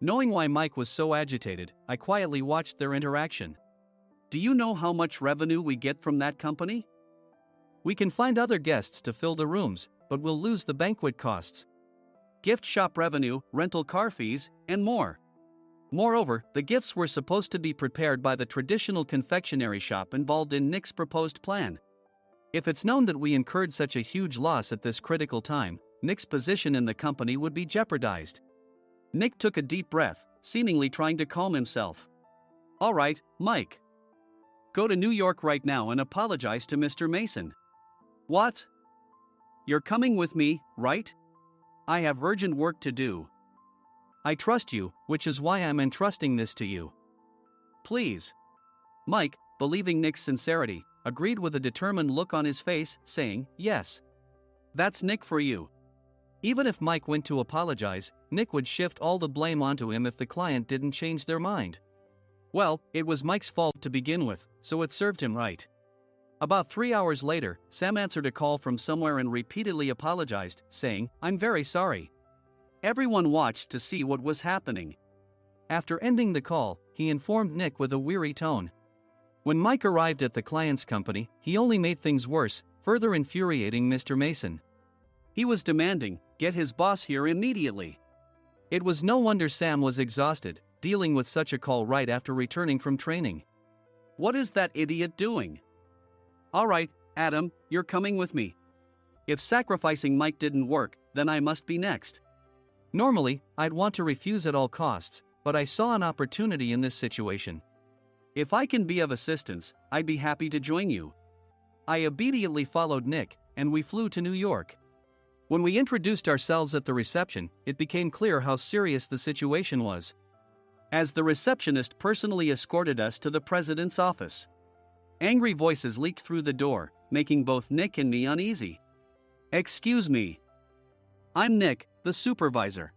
Knowing why Mike was so agitated, I quietly watched their interaction. Do you know how much revenue we get from that company? We can find other guests to fill the rooms, but we'll lose the banquet costs, gift shop revenue, rental car fees, and more. Moreover, the gifts were supposed to be prepared by the traditional confectionery shop involved in Nick's proposed plan. If it's known that we incurred such a huge loss at this critical time, Nick's position in the company would be jeopardized. Nick took a deep breath, seemingly trying to calm himself. All right, Mike. Go to New York right now and apologize to Mr. Mason. What? You're coming with me, right? I have urgent work to do. I trust you, which is why I'm entrusting this to you. Please. Mike, believing Nick's sincerity, agreed with a determined look on his face, saying, yes. That's Nick for you. Even if Mike went to apologize, Nick would shift all the blame onto him if the client didn't change their mind. Well, it was Mike's fault to begin with, so it served him right. About 3 hours later, Sam answered a call from somewhere and repeatedly apologized, saying, I'm very sorry. Everyone watched to see what was happening. After ending the call, he informed Nick with a weary tone. When Mike arrived at the client's company, he only made things worse, further infuriating Mr. Mason. He was demanding, get his boss here immediately. It was no wonder Sam was exhausted, dealing with such a call right after returning from training. What is that idiot doing? All right, Adam, you're coming with me. If sacrificing Mike didn't work, then I must be next. Normally, I'd want to refuse at all costs, but I saw an opportunity in this situation. If I can be of assistance, I'd be happy to join you. I obediently followed Nick, and we flew to New York. When we introduced ourselves at the reception, it became clear how serious the situation was, as the receptionist personally escorted us to the president's office. Angry voices leaked through the door, making both Nick and me uneasy. Excuse me. I'm Nick, the supervisor.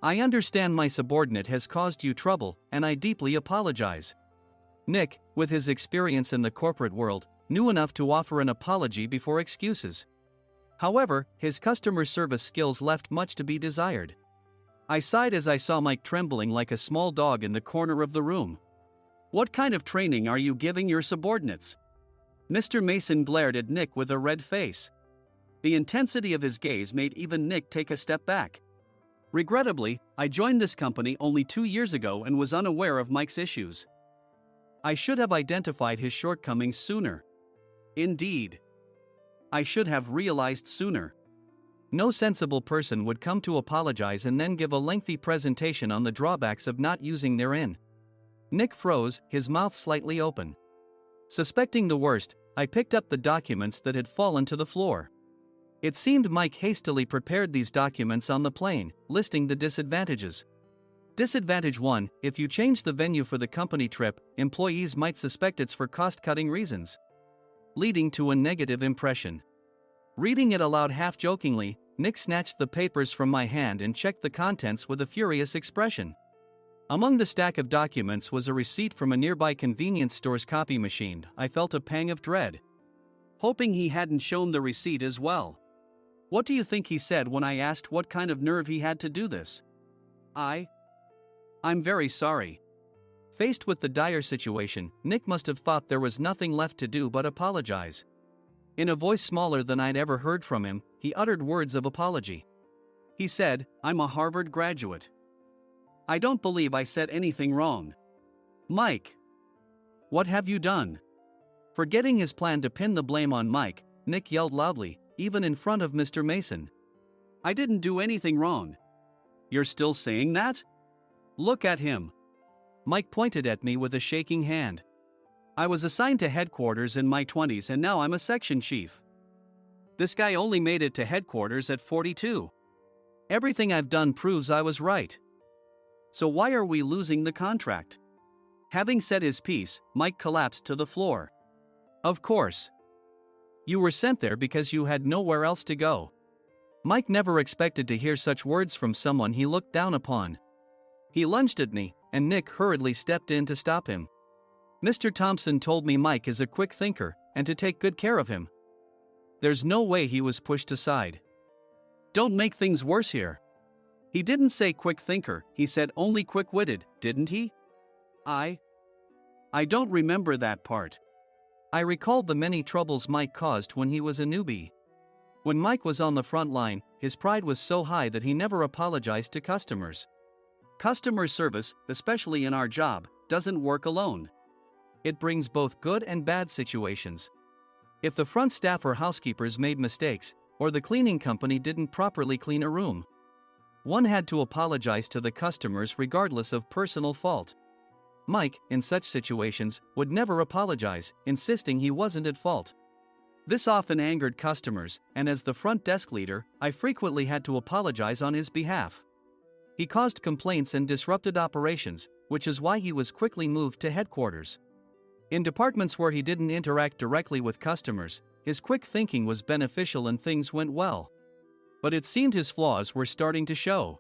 I understand my subordinate has caused you trouble, and I deeply apologize. Nick, with his experience in the corporate world, knew enough to offer an apology before excuses. However, his customer service skills left much to be desired. I sighed as I saw Mike trembling like a small dog in the corner of the room. What kind of training are you giving your subordinates? Mr. Mason glared at Nick with a red face. The intensity of his gaze made even Nick take a step back. Regrettably, I joined this company only 2 years ago and was unaware of Mike's issues. I should have identified his shortcomings sooner. Indeed. I should have realized sooner. No sensible person would come to apologize and then give a lengthy presentation on the drawbacks of not using their inn. Nick froze, his mouth slightly open. Suspecting the worst, I picked up the documents that had fallen to the floor. It seemed Mike hastily prepared these documents on the plane, listing the disadvantages. Disadvantage 1: if you change the venue for the company trip, employees might suspect it's for cost-cutting reasons, leading to a negative impression. Reading it aloud half-jokingly, Nick snatched the papers from my hand and checked the contents with a furious expression. Among the stack of documents was a receipt from a nearby convenience store's copy machine. I felt a pang of dread, hoping he hadn't shown the receipt as well. What do you think he said when I asked what kind of nerve he had to do this? I'm very sorry. Faced with the dire situation, Nick must have thought there was nothing left to do but apologize. In a voice smaller than I'd ever heard from him, he uttered words of apology. He said, I'm a Harvard graduate. I don't believe I said anything wrong. Mike, what have you done? Forgetting his plan to pin the blame on Mike, Nick yelled loudly, even in front of Mr. Mason. I didn't do anything wrong. You're still saying that? Look at him. Mike pointed at me with a shaking hand. I was assigned to headquarters in my 20s and now I'm a section chief. This guy only made it to headquarters at 42. Everything I've done proves I was right. So why are we losing the contract? Having said his piece, Mike collapsed to the floor. Of course. You were sent there because you had nowhere else to go. Mike never expected to hear such words from someone he looked down upon. He lunged at me, and Nick hurriedly stepped in to stop him. Mr. Thompson told me Mike is a quick thinker and to take good care of him. There's no way he was pushed aside. Don't make things worse here. He didn't say quick thinker, he said only quick-witted, didn't he? I don't remember that part. I recalled the many troubles Mike caused when he was a newbie. When Mike was on the front line, his pride was so high that he never apologized to customers. Customer service, especially in our job, doesn't work alone. It brings both good and bad situations. If the front staff or housekeepers made mistakes, or the cleaning company didn't properly clean a room, one had to apologize to the customers regardless of personal fault. Mike, in such situations, would never apologize, insisting he wasn't at fault. This often angered customers, and as the front desk leader, I frequently had to apologize on his behalf. He caused complaints and disrupted operations, which is why he was quickly moved to headquarters. In departments where he didn't interact directly with customers, his quick thinking was beneficial and things went well. But it seemed his flaws were starting to show.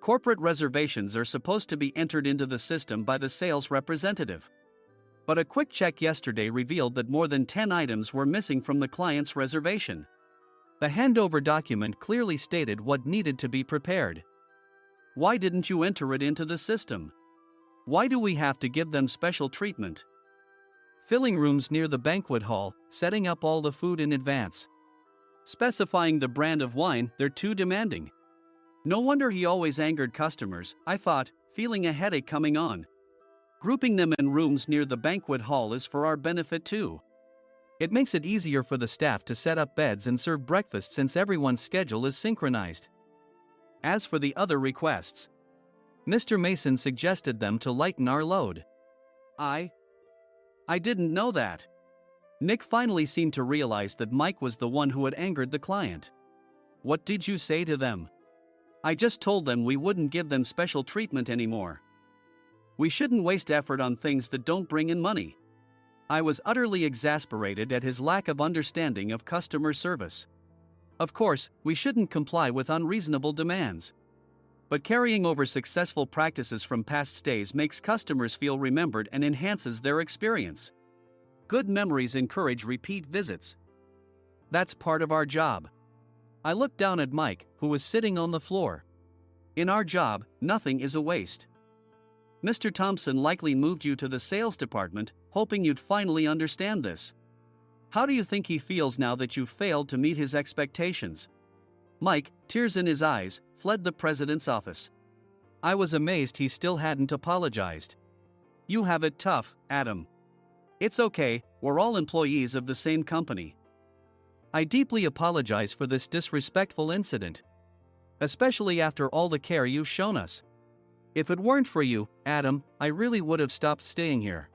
Corporate reservations are supposed to be entered into the system by the sales representative. But a quick check yesterday revealed that more than 10 items were missing from the client's reservation. The handover document clearly stated what needed to be prepared. Why didn't you enter it into the system? Why do we have to give them special treatment? Filling rooms near the banquet hall, setting up all the food in advance. Specifying the brand of wine, they're too demanding. No wonder he always angered customers, I thought, feeling a headache coming on. Grouping them in rooms near the banquet hall is for our benefit too. It makes it easier for the staff to set up beds and serve breakfast since everyone's schedule is synchronized. As for the other requests, Mr. Mason suggested them to lighten our load. I didn't know that. Nick finally seemed to realize that Mike was the one who had angered the client. What did you say to them? I just told them we wouldn't give them special treatment anymore. We shouldn't waste effort on things that don't bring in money. I was utterly exasperated at his lack of understanding of customer service. Of course, we shouldn't comply with unreasonable demands. But carrying over successful practices from past stays makes customers feel remembered and enhances their experience. Good memories encourage repeat visits. That's part of our job. I looked down at Mike, who was sitting on the floor. In our job, nothing is a waste. Mr. Thompson likely moved you to the sales department, hoping you'd finally understand this. How do you think he feels now that you failed to meet his expectations? Mike, tears in his eyes, fled the president's office. I was amazed he still hadn't apologized. You have it tough, Adam. It's okay, we're all employees of the same company. I deeply apologize for this disrespectful incident. Especially after all the care you've shown us. If it weren't for you, Adam, I really would have stopped staying here.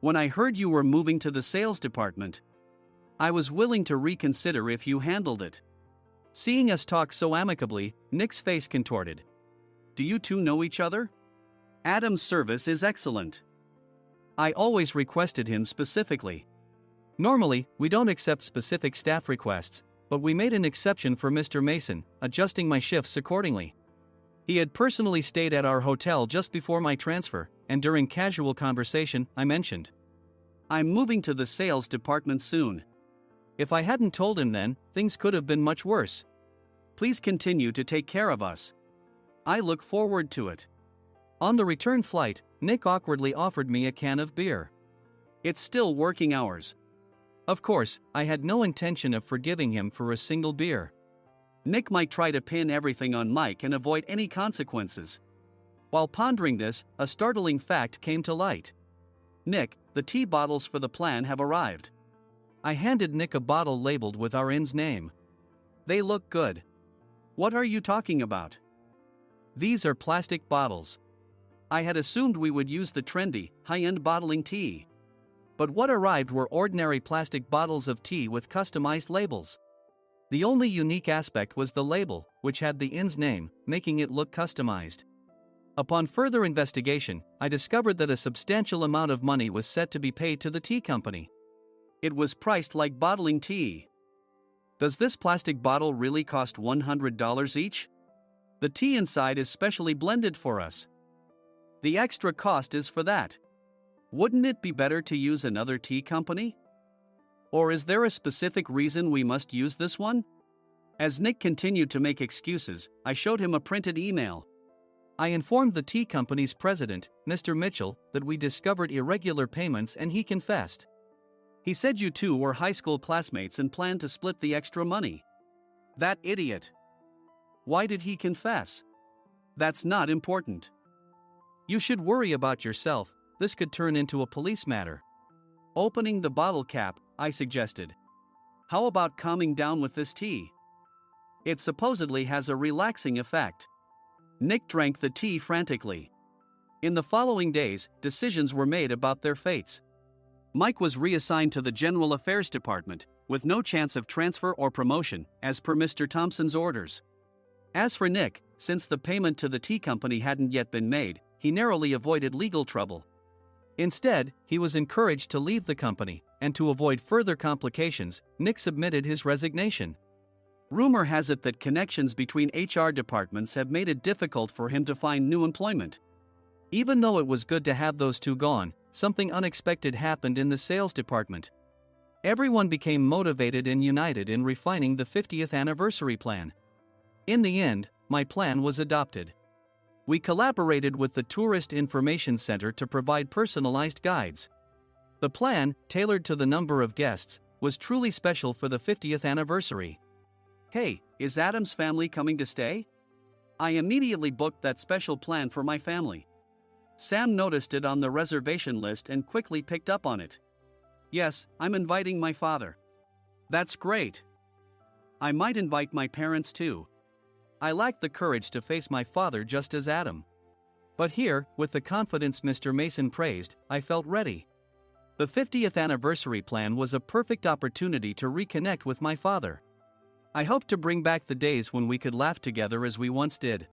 When I heard you were moving to the sales department, I was willing to reconsider if you handled it. Seeing us talk so amicably, Nick's face contorted. Do you two know each other? Adam's service is excellent. I always requested him specifically. Normally, we don't accept specific staff requests, but we made an exception for Mr. Mason, adjusting my shifts accordingly. He had personally stayed at our hotel just before my transfer, and during casual conversation, I mentioned, I'm moving to the sales department soon. If I hadn't told him then, things could have been much worse. Please continue to take care of us. I look forward to it. On the return flight, Nick awkwardly offered me a can of beer. It's still working hours. Of course, I had no intention of forgiving him for a single beer. Nick might try to pin everything on Mike and avoid any consequences. While pondering this, a startling fact came to light. Nick, the tea bottles for the plan have arrived. I handed Nick a bottle labeled with our inn's name. They look good. What are you talking about? These are plastic bottles. I had assumed we would use the trendy, high-end bottling tea. But what arrived were ordinary plastic bottles of tea with customized labels. The only unique aspect was the label, which had the inn's name, making it look customized. Upon further investigation, I discovered that a substantial amount of money was set to be paid to the tea company. It was priced like bottling tea. Does this plastic bottle really cost $100 each? The tea inside is specially blended for us. The extra cost is for that. Wouldn't it be better to use another tea company? Or is there a specific reason we must use this one? As Nick continued to make excuses, I showed him a printed email. I informed the tea company's president, Mr. Mitchell, that we discovered irregular payments and he confessed. He said you two were high school classmates and planned to split the extra money. That idiot. Why did he confess? That's not important. You should worry about yourself, this could turn into a police matter. Opening the bottle cap, I suggested. How about calming down with this tea? It supposedly has a relaxing effect. Nick drank the tea frantically. In the following days, decisions were made about their fates. Mike was reassigned to the General Affairs Department, with no chance of transfer or promotion, as per Mr. Thompson's orders. As for Nick, since the payment to the tea company hadn't yet been made, he narrowly avoided legal trouble. Instead, he was encouraged to leave the company, and to avoid further complications, Nick submitted his resignation. Rumor has it that connections between HR departments have made it difficult for him to find new employment. Even though it was good to have those two gone, something unexpected happened in the sales department. Everyone became motivated and united in refining the 50th anniversary plan. In the end, my plan was adopted. We collaborated with the Tourist Information Center to provide personalized guides. The plan, tailored to the number of guests, was truly special for the 50th anniversary. Hey, is Adam's family coming to stay? I immediately booked that special plan for my family. Sam noticed it on the reservation list and quickly picked up on it. Yes, I'm inviting my father. That's great. I might invite my parents too. I lacked the courage to face my father just as Adam. But here, with the confidence Mr. Mason praised, I felt ready. The 50th anniversary plan was a perfect opportunity to reconnect with my father. I hoped to bring back the days when we could laugh together as we once did.